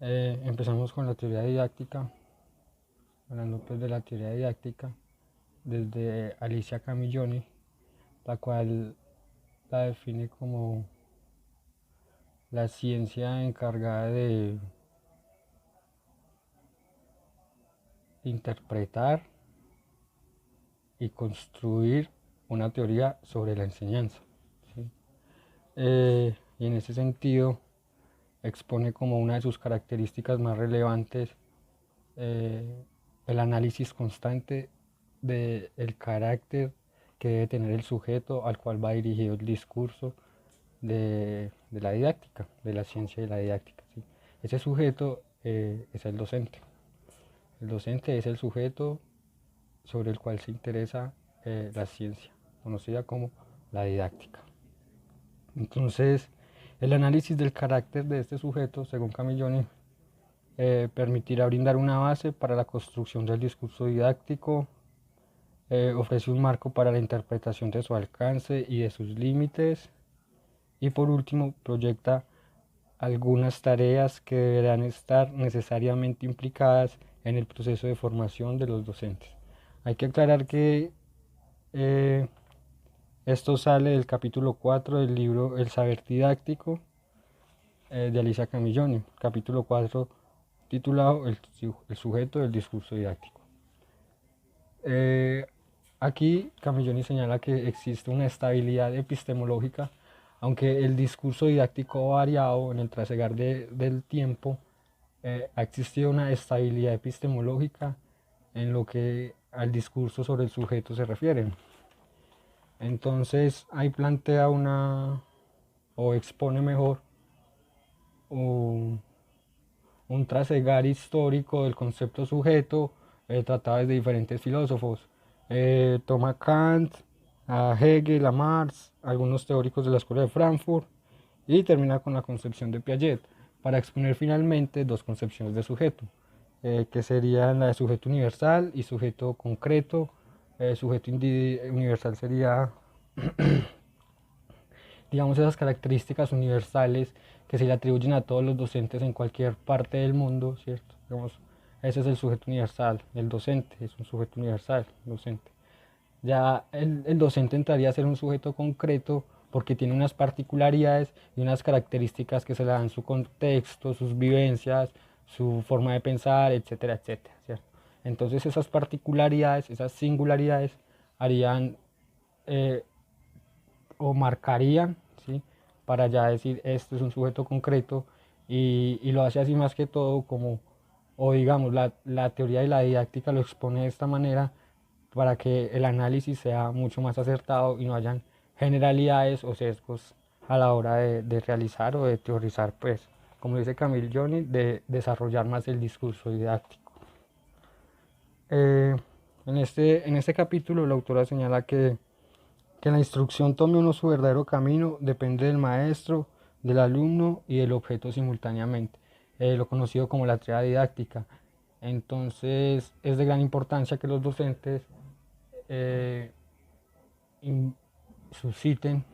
Empezamos con la teoría didáctica, hablando pues de la teoría didáctica desde Alicia Camilloni, la cual la define como la ciencia encargada de interpretar y construir una teoría sobre la enseñanza, ¿sí? Y en ese sentido expone como una de sus características más relevantes el análisis constante del carácter que debe tener el sujeto al cual va dirigido el discurso de la didáctica, de la ciencia y la didáctica, ¿sí? Ese sujeto es el docente. El docente es el sujeto sobre el cual se interesa la ciencia, conocida como la didáctica. Entonces, el análisis del carácter de este sujeto, según Camilloni, permitirá brindar una base para la construcción del discurso didáctico, ofrece un marco para la interpretación de su alcance y de sus límites, y por último proyecta algunas tareas que deberán estar necesariamente implicadas en el proceso de formación de los docentes. Hay que aclarar que eh, esto sale del capítulo 4 del libro El saber didáctico de Alicia Camilloni, capítulo 4 titulado El sujeto del discurso didáctico. Eh, Aquí Camilloni señala que existe una estabilidad epistemológica, aunque el discurso didáctico ha variado en el trasegar del tiempo, ha existido una estabilidad epistemológica en lo que al discurso sobre el sujeto se refiere. Entonces ahí plantea o expone mejor un, un trasegar histórico del concepto sujeto tratado desde diferentes filósofos. Toma Kant, a Hegel, a Marx, algunos teóricos de la Escuela de Frankfurt y termina con la concepción de Piaget para exponer finalmente dos concepciones de sujeto, que serían la de sujeto universal y sujeto concreto. Sujeto universal sería digamos, esas características universales que se le atribuyen a todos los docentes en cualquier parte del mundo, ¿cierto? Digamos, ese es el sujeto universal, el docente es un sujeto universal, docente. Ya el docente entraría a ser un sujeto concreto porque tiene unas particularidades y unas características que se le dan su contexto, sus vivencias, su forma de pensar, etcétera, etcétera, ¿cierto? Entonces esas particularidades, esas singularidades harían o marcarían, ¿sí? Para ya decir esto es un sujeto concreto y lo hace así más que todo como, o digamos, la teoría de la didáctica lo expone de esta manera para que el análisis sea mucho más acertado y no hayan generalidades o sesgos a la hora de realizar o de teorizar, pues, como dice Camille Johnny, de desarrollar más el discurso didáctico. Eh, en este capítulo la autora señala que la instrucción tome uno su verdadero camino depende del maestro, del alumno y del objeto simultáneamente, lo conocido como la tríada didáctica. Entonces es de gran importancia que los docentes eh, susciten,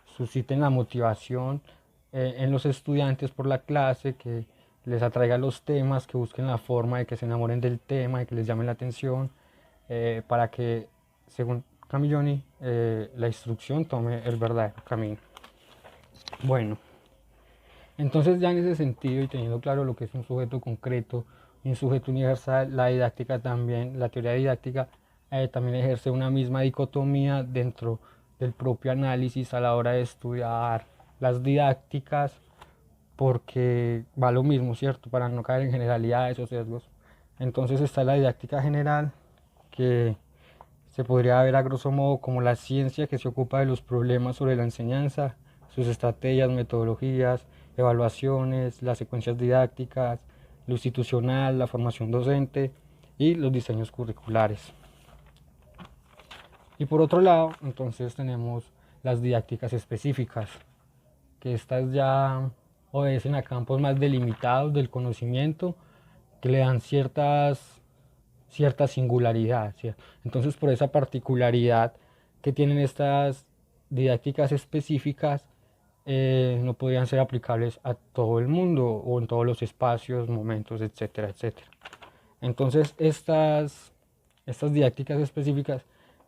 susciten la motivación en los estudiantes por la clase, que les atraiga los temas, que busquen la forma de que se enamoren del tema, de que les llame la atención, para que, según Camilloni, la instrucción tome el verdadero camino. Bueno, entonces ya en ese sentido y teniendo claro lo que es un sujeto concreto y un sujeto universal, la didáctica también, la teoría didáctica también ejerce una misma dicotomía dentro del propio análisis a la hora de estudiar las didácticas, porque va lo mismo, ¿cierto? Para no caer en generalidades o sesgos. Entonces está la didáctica general, que se podría ver a grosso modo como la ciencia que se ocupa de los problemas sobre la enseñanza, sus estrategias, metodologías, evaluaciones, las secuencias didácticas, lo institucional, la formación docente y los diseños curriculares. Y por otro lado, entonces tenemos las didácticas específicas, que estas ya obedecen a campos más delimitados del conocimiento, que le dan cierta singularidad, ¿cierto? Entonces, por esa particularidad que tienen estas didácticas específicas, no podrían ser aplicables a todo el mundo o en todos los espacios, momentos, etcétera, etcétera. Entonces, estas didácticas específicas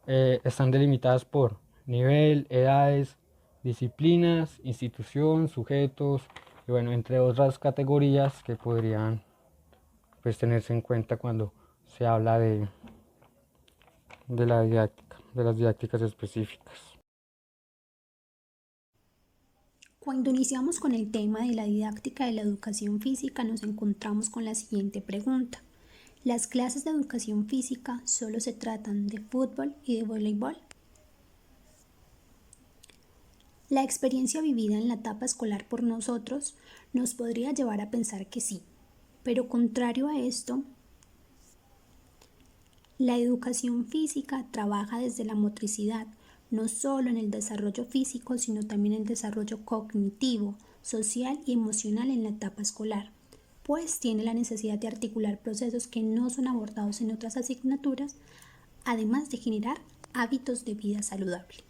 están delimitadas por nivel, edades, disciplinas, institución, sujetos, y bueno, entre otras categorías que podrían pues, tenerse en cuenta cuando se habla de la didáctica, de las didácticas específicas. Cuando iniciamos con el tema de la didáctica de la educación física, nos encontramos con la siguiente pregunta. ¿Las clases de educación física solo se tratan de fútbol y de voleibol? La experiencia vivida en la etapa escolar por nosotros nos podría llevar a pensar que sí, pero contrario a esto, la educación física trabaja desde la motricidad, no solo en el desarrollo físico, sino también en el desarrollo cognitivo, social y emocional en la etapa escolar, pues tiene la necesidad de articular procesos que no son abordados en otras asignaturas, además de generar hábitos de vida saludable.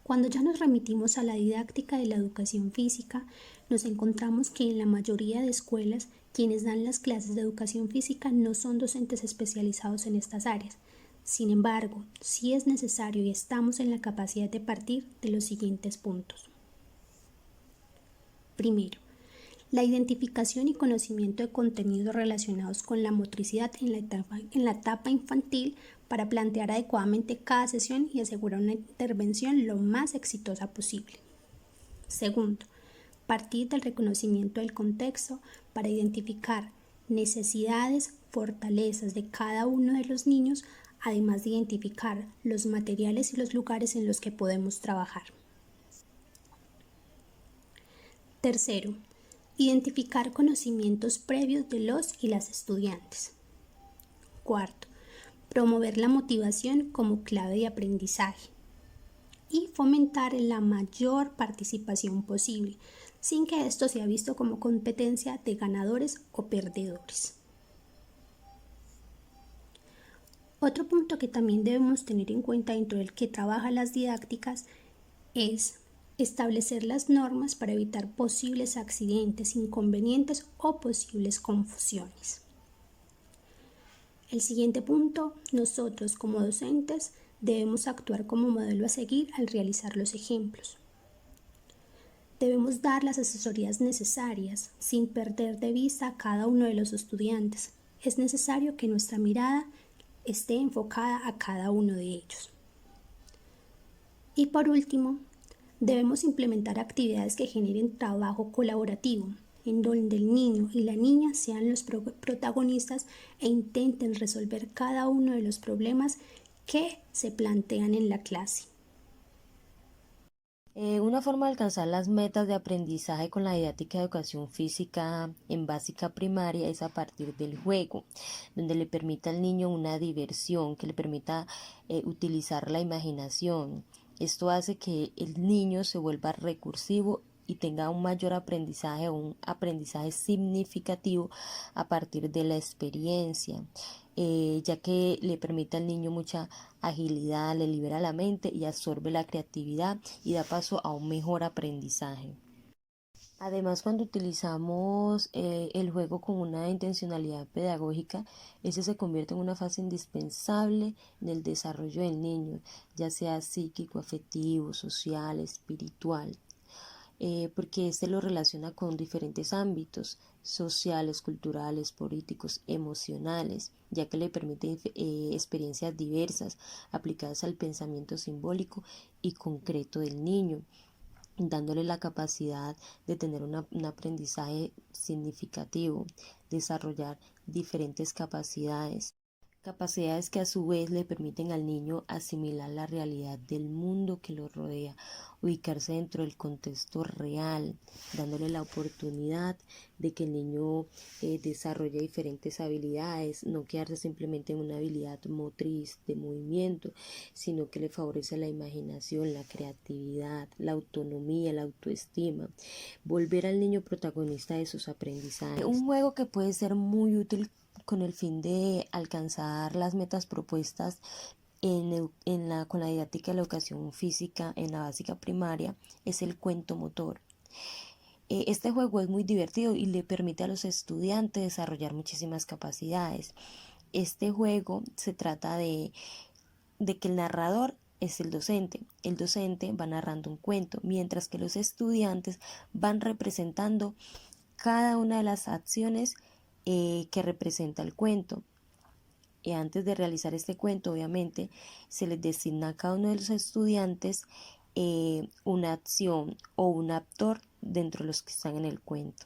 Cuando ya nos remitimos a la didáctica de la educación física, nos encontramos que en la mayoría de escuelas quienes dan las clases de educación física no son docentes especializados en estas áreas. Sin embargo, sí es necesario y estamos en la capacidad de partir de los siguientes puntos. Primero, la identificación y conocimiento de contenidos relacionados con la motricidad en la etapa infantil para plantear adecuadamente cada sesión y asegurar una intervención lo más exitosa posible. Segundo, partir del reconocimiento del contexto para identificar necesidades, fortalezas de cada uno de los niños, además de identificar los materiales y los lugares en los que podemos trabajar. Tercero, identificar conocimientos previos de los y las estudiantes. Cuarto, promover la motivación como clave de aprendizaje y fomentar la mayor participación posible, sin que esto sea visto como competencia de ganadores o perdedores. Otro punto que también debemos tener en cuenta dentro del que trabaja las didácticas es establecer las normas para evitar posibles accidentes, inconvenientes o posibles confusiones. El siguiente punto, nosotros como docentes debemos actuar como modelo a seguir al realizar los ejemplos. Debemos dar las asesorías necesarias sin perder de vista a cada uno de los estudiantes. Es necesario que nuestra mirada esté enfocada a cada uno de ellos. Y por último, debemos implementar actividades que generen trabajo colaborativo, en donde el niño y la niña sean los protagonistas e intenten resolver cada uno de los problemas que se plantean en la clase. Una forma de alcanzar las metas de aprendizaje con la didáctica de educación física en básica primaria es a partir del juego, donde le permita al niño una diversión, que le permita utilizar la imaginación. Esto hace que el niño se vuelva recursivo y tenga un mayor aprendizaje o un aprendizaje significativo a partir de la experiencia, ya que le permite al niño mucha agilidad, le libera la mente y absorbe la creatividad y da paso a un mejor aprendizaje. Además, cuando utilizamos el juego con una intencionalidad pedagógica, ese se convierte en una fase indispensable en el desarrollo del niño, ya sea psíquico, afectivo, social, espiritual, porque este lo relaciona con diferentes ámbitos sociales, culturales, políticos, emocionales, ya que le permite experiencias diversas aplicadas al pensamiento simbólico y concreto del niño, dándole la capacidad de tener un aprendizaje significativo, desarrollar diferentes capacidades que a su vez le permiten al niño asimilar la realidad del mundo que lo rodea, ubicarse dentro del contexto real, dándole la oportunidad de que el niño desarrolle diferentes habilidades, no quedarse simplemente en una habilidad motriz de movimiento, sino que le favorece la imaginación, la creatividad, la autonomía, la autoestima, volver al niño protagonista de sus aprendizajes. Un juego que puede ser muy útil con el fin de alcanzar las metas propuestas con la didáctica de la educación física en la básica primaria es el cuento motor. Este juego es muy divertido y le permite a los estudiantes desarrollar muchísimas capacidades. Este juego se trata de que el narrador es el docente. El docente va narrando un cuento, mientras que los estudiantes van representando cada una de las acciones que representa el cuento. Y antes de realizar este cuento, obviamente, se les designa a cada uno de los estudiantes una acción o un actor dentro de los que están en el cuento.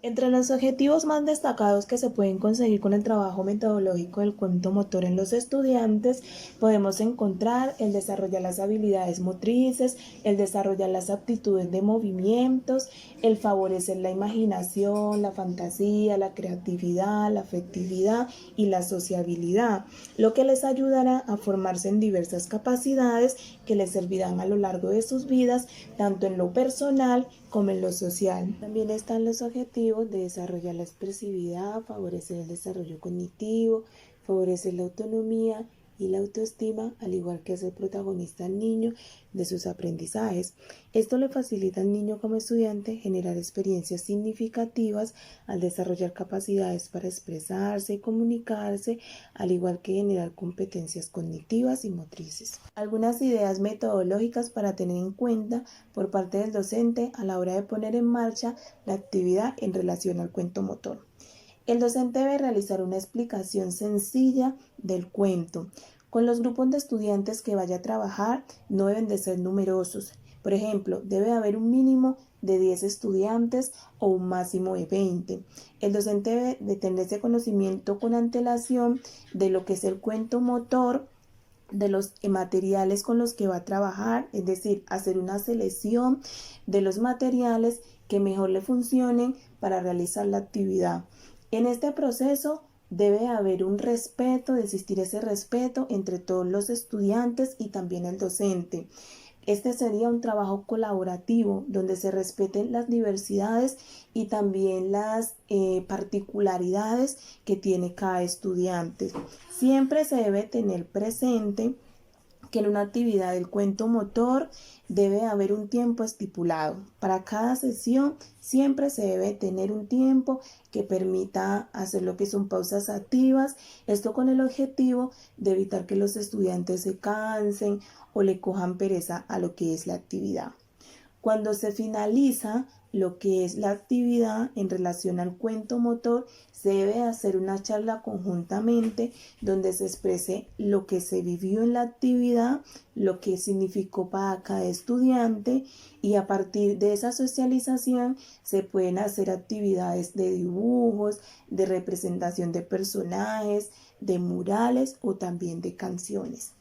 Entre los objetivos más destacados que se pueden conseguir con el trabajo metodológico del cuento motor en los estudiantes, podemos encontrar el desarrollar las habilidades motrices, el desarrollar las aptitudes de movimientos, el favorecer la imaginación, la fantasía, la creatividad, la afectividad y la sociabilidad, lo que les ayudará a formarse en diversas capacidades que les servirán a lo largo de sus vidas, tanto en lo personal como en lo social. También están los objetivos de desarrollar la expresividad, favorecer el desarrollo cognitivo, favorecer la autonomía y la autoestima, al igual que ser protagonista al niño de sus aprendizajes. Esto le facilita al niño como estudiante generar experiencias significativas al desarrollar capacidades para expresarse y comunicarse, al igual que generar competencias cognitivas y motrices. Algunas ideas metodológicas para tener en cuenta por parte del docente a la hora de poner en marcha la actividad en relación al cuento motor. El docente debe realizar una explicación sencilla del cuento. Con los grupos de estudiantes que vaya a trabajar no deben de ser numerosos. Por ejemplo, debe haber un mínimo de 10 estudiantes o un máximo de 20. El docente debe de tener ese conocimiento con antelación de lo que es el cuento motor, de los materiales con los que va a trabajar, es decir, hacer una selección de los materiales que mejor le funcionen para realizar la actividad. En este proceso debe haber un respeto, de existir ese respeto entre todos los estudiantes y también el docente. Este sería un trabajo colaborativo donde se respeten las diversidades y también las particularidades que tiene cada estudiante. Siempre se debe tener presente que en una actividad del cuento motor debe haber un tiempo estipulado. Para cada sesión siempre se debe tener un tiempo que permita hacer lo que son pausas activas, esto con el objetivo de evitar que los estudiantes se cansen o le cojan pereza a lo que es la actividad. Cuando se finaliza lo que es la actividad en relación al cuento motor, se debe hacer una charla conjuntamente donde se exprese lo que se vivió en la actividad, lo que significó para cada estudiante, y a partir de esa socialización se pueden hacer actividades de dibujos, de representación de personajes, de murales o también de canciones.